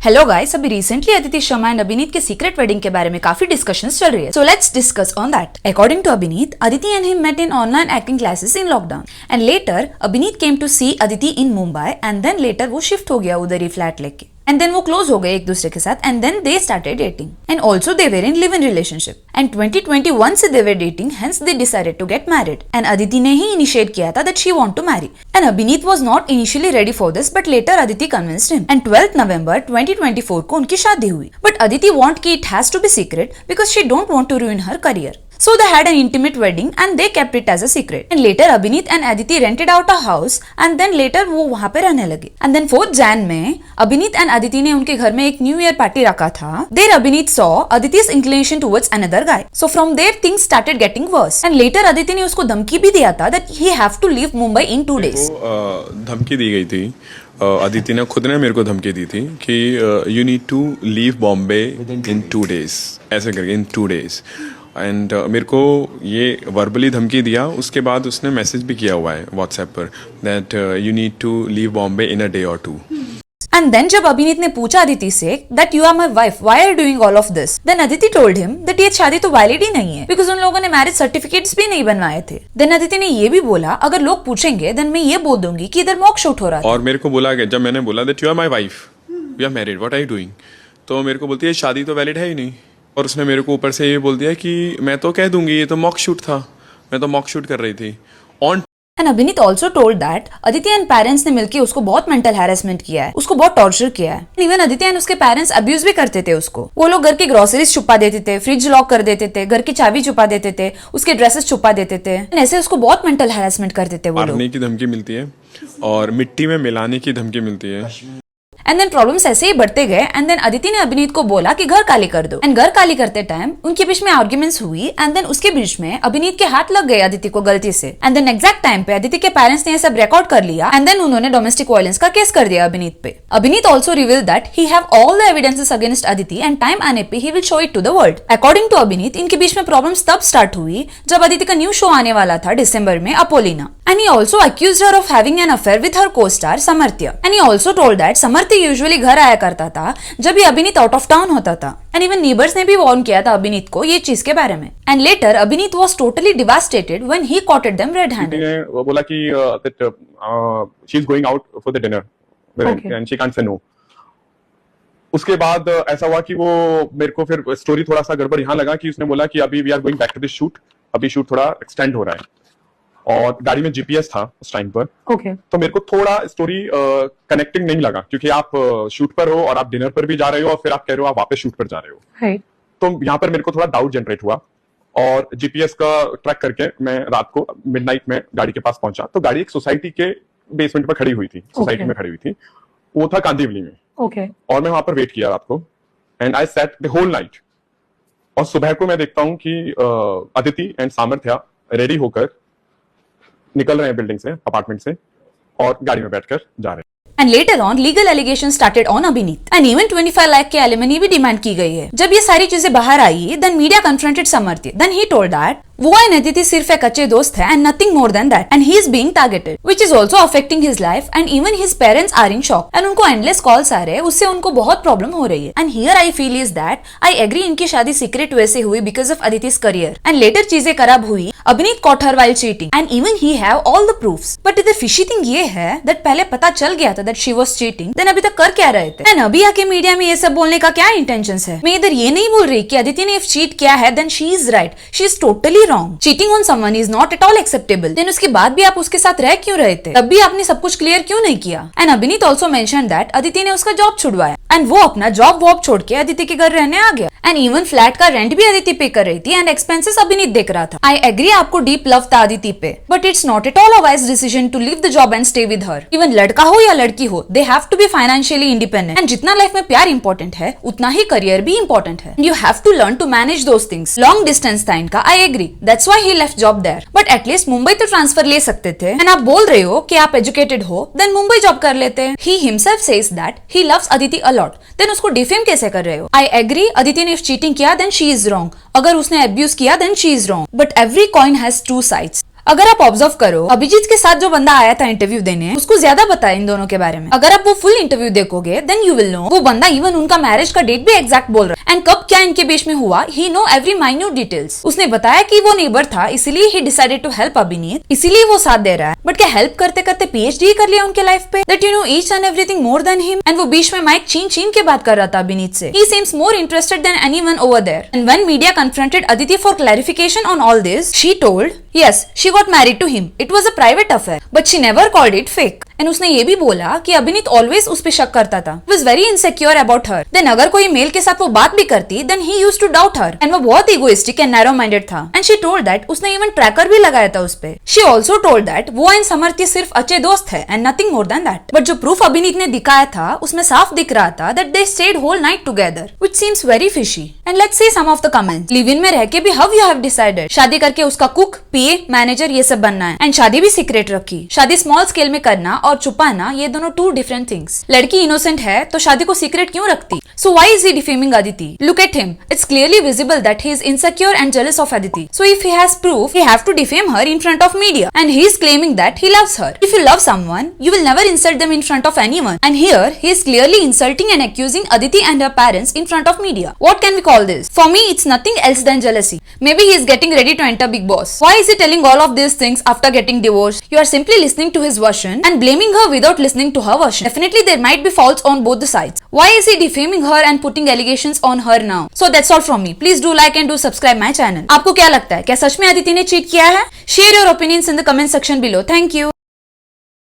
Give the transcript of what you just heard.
Hello guys, अभी recently Aditi Sharma and अभिनीत के सीक्रेट वेडिंग के बारे में काफी डिस्कशंस चल रही है. So let's discuss on that. According to Abhineet, Aditi and him met in online acting classes in lockdown. And later, Abhineet came to see Aditi in Mumbai and then later वो shift हो गया उधर ही flat लेके. And then वो close हो गए एक दूसरे के साथ and then they started dating. And also they were in live-in relationship. And 2021 से they were dating, hence they decided to get married. And Aditi ने ही initiate किया था that she want to marry. And Abhineet was not initially ready for this, but later Aditi convinced him. And 12th November 2024 को उनकी शादी हुई. But Aditi want कि it has to be secret because she don't want to ruin her career. So they had an intimate wedding and they kept it as a secret. And later Abhineet and Aditi rented out a house and then later वो वहाँ पे रहने लगे. And then 4th Jan में Abhineet and Aditi ने उनके घर में एक New Year party रखा था. There Abhineet saw Aditi's inclination towards another guy. So from there things started getting worse. And later Aditi ने उसको धमकी भी दिया था that he have to leave Mumbai in 2 days. धमकी दी गई थी. अदिति ने खुद ने मेरे को धमकी दी थी कि you need to leave Bombay in 2 days, ऐसे करके इन 2 days. एंड मेरे को ये वर्बली धमकी दिया. उसके बाद उसने मैसेज भी किया हुआ है व्हाट्सएप पर that you need to leave Bombay in a day और 2. And then जब अभिनीत ने पूछा अदिति से that you are my wife, why are you doing all of this? Then Aditi told him that ये शादी तो वैलिड ही नहीं है because उन लोगों ने मैरिज सर्टिफिकेट्स भी नहीं बनवाए थे. Then अदिति ने ये भी बोला अगर लोग पूछेंगे then मैं ये बोल दूंगी कि इधर मॉक शूट हो रहा था. और मेरे को बोला जब मैंने बोला that you are my wife, we are married, what are you doing? तो मेरे को बोलती है शादी तो वैलिड है ही नहीं. और उसने मेरे को ऊपर से ये बोल दिया कि मैं तो कह दूंगी ये तो मॉक शूट था, मैं तो मॉक शूट कर रही थी on. And Abhineet also told that Aditi and parents ने मिलके उसको बहुत मेंटल हैरेसमेंट किया है, उसको बहुत टॉर्चर किया है. इवन Aditi and उसके पेरेंट्स अब्यूज भी करते थे उसको. वो लोग घर की ग्रोसरीज छुपा देते थे, फ्रिज लॉक कर देते थे, घर की चाबी छुपा देते थे, उसके ड्रेसेस छुपा देते थे. ऐसे उसको बहुत मेंटल हैरेसमेंट करते थे वो लोग. मारने की धमकी मिलती है और मिट्टी में मिलाने की धमकी मिलती है. एंड देन प्रॉब्लम्स ऐसे ही बढ़ते गए. एंड देन अदिति ने अभिनीत को बोला कि घर खाली कर दो. एंड घर खाली करते टाइम उनके बीच में आर्ग्यूमेंट्स हुई. एंड देन उसके बीच में अभिनीत के हाथ लग गए अदिति को गलती से. एंड देन एग्जैक्ट टाइम पे अदिति के पेरेंट्स ने ये सब रिकॉर्ड कर लिया. एंड देन उन्होंने डोमेस्टिक वायलेंस का केस कर दिया अभिनीत पे. Abhineet also reveal that he have all the evidences against Aditi and time आने पे he will show it to the world. According to Abhineet इनके बीच में प्रॉब्लम्स तब स्टार्ट हुई जब अदिति का न्यू शो आने वाला था दिसंबर में, Apolina. And he also accused her of having an affair with her co-star Samarthya. And he also told that Samarthya usually घर आया करता था जब ये अभिनीत आउट ऑफ टाउन होता था. And even neighbors ने भी वार्न किया था अभिनीत को ये चीज के बारे में. And later अभिनीत was totally devastated when he caught them red-handed. वो बोला कि that she is going out for the dinner and she can't say no. उसके बाद ऐसा हुआ कि वो मेरे को फिर स्टोरी थोड़ा सा गड़बड़ यहाँ लगा कि उसने बोला कि अभी we are going back to this shoot, अभी शूट थोड़ा एक्सटेंड हो रहा है और गाड़ी में जीपीएस था उस टाइम पर. तो मेरे को थोड़ा स्टोरी कनेक्टिंग नहीं लगा क्योंकि आप शूट पर हो और आप डिनर पर भी जा रहे हो और फिर आप कह रहे हो आप वापस शूट पर जा रहे हो. तो यहाँ पर मेरे को थोड़ा डाउट जनरेट हुआ और जीपीएस का ट्रैक करके मैं रात को मिडनाइट में गाड़ी के पास पहुंचा. तो गाड़ी एक सोसाइटी के बेसमेंट पर खड़ी हुई थी, सोसाइटी में खड़ी हुई थी. वो था कांदिवली में. और मैं वहां पर वेट किया रात को and I sat the whole night. और सुबह को मैं देखता हूँ कि अदिति एंड सामर्थ्या रेडी होकर निकल रहे हैं बिल्डिंग से, अपार्टमेंट से, और गाड़ी में बैठकर जा रहे हैं. And later on, legal allegations started on Abhineet. And even 25 lakh के एलिमनी भी डिमांड की गई है. जब ये सारी चीजें बाहर आई, then media confronted Samarthya. Then he told that वो एंड अदिति सिर्फ एक अच्छे दोस्त है and nothing more than that. And he is being targeted, which is also affecting his life. And even his parents are in shock. And उनको endless calls आ रहे हैं, उससे उनको बहुत प्रॉब्लम हो रही है. And here I feel is that I agree इनकी शादी सीक्रेट वैसे हुई because of Aditi's career. And later चीजें खराब हुई. अभिनीत caught her while cheating. And even he have all the proofs. But इधर fishy thing ये है that पहले पता चल गया था that she was cheating. Then अभी तक कर क्या रहे थे? And अभी आके मीडिया में ये सब बोलने का क्या इंटेंशन है? मैं इधर ये नहीं बोल रही कि अदिति ने चीट किया है then she is right. She is totally wrong. Cheating on someone is not at all acceptable. Then उसके बाद भी आप उसके साथ रह क्यों रहे थे? तब भी आपने सब कुछ क्लियर क्यों नहीं किया? And Abhineet also mentioned that Aditi ने उसका जॉब छुड़वाया. And वो अपना जॉब वॉब छोड़ के अदिति के घर रहने आ गया. And even फ्लैट का रेंट भी अदिति पे कर रही थी and expenses अभिनीत देख रहा था. I agree आपको डीप लव था अदिति पे, but it's not at all a wise decision to leave the job and stay with her. Even लड़का हो या लड़की हो, they have to be financially independent. And जितना लाइफ में प्यार इंपॉर्टेंट है, उतना ही करियर भी इंपॉर्टेंट है. You have to learn to manage those things. Long distance था इनका, I agree. That's why he left job there. But at least Mumbai तो ट्रांसफर ले सकते थे. And आप बोल रहे हो कि आप एजुकेटेड हो, then मुंबई जॉब कर लेते. He himself says that he loves Aditi a lot. Then उसको डिफेम कैसे कर रहे हो? I agree, अदिति ने चीटिंग किया then she is wrong. अगर उसने अब्यूज किया then she is wrong. But every coin has two sides. अगर आप ऑब्जर्व करो, अभिजीत के साथ जो बंदा आया था इंटरव्यू देने, उसको ज्यादा पता है इन दोनों के बारे में। अगर आप वो फुल इंटरव्यू देखोगे, देन यू विल नो वो बंदा इवन उनका मैरिज का डेट भी एग्जैक्ट बोल रहा है एंड कब क्या इनके बीच में हुआ, ही नो एवरी माइन्यूट डिटेल्स। उसने बताया कि वो नेबर था, इसीलिए ही डिसाइडेड टू हेल्प अभिनीत, इसीलिए वो साथ दे रहा है। बट क्या हेल्प करते करते PhD कर लिया उनके लाइफ पे, that you know each and everything more than him. And वो बीच में माइक छीन के बात कर रहा था अभिनीत से। He seems more interested than anyone over there. And when media confronted Aditi for clarification on all this, she told yes, she got married to him. It was a private affair, but she never called it fake. And उसने ये भी बोला कि अभिनीत always उस पे शक करता था. He was very insecure about her. Then अगर कोई मेल के साथ वो बात भी करती, then he used to doubt her. And वो बहुत egoistic and narrow-minded था. And she told that उसने even tracker भी लगाया था उस पे. She also told that वो and समर्थी सिर्फ अच्छे दोस्त है and nothing more than that. But जो proof अभिनीत ने दिखाया था, उसमें साफ दिख रहा था that they stayed whole night together, which seems very fishy. And let's see some of the comments. Live-in में रह के भी how you have decided? शादी करके उसका कुक, PA, मैनेजर ये सब बनना है एंड शादी भी सीक्रेट रखी। शादी स्मॉल स्केल में करना और छुपाना ये दोनों टू डिफरेंट थिंग्स। लड़की इनोसेंट है तो शादी को सीक्रेट क्यों रखती? So why is he defaming Aditi? Look at him. It's clearly visible that he is insecure and jealous of Aditi. So if he has proof, he have to defame her in front of media. And he is claiming that he loves her. If you love someone, you will never insult them in front of anyone. And here, he is clearly insulting and accusing Aditi and her parents in front of media. What can we call this? For me, it's nothing else than jealousy. Maybe he is getting ready to enter Big Boss. Why is he telling all of these things after getting divorced? You are simply listening to his version and blaming her without listening to her version. Definitely, there might be faults on both the sides. Why is he defaming her and putting allegations on her now? So that's all from me. Please do like and do subscribe my channel. आपको क्या लगता है? क्या सच में अदिति ने cheat किया है? Share your opinions in the comment section below. Thank you.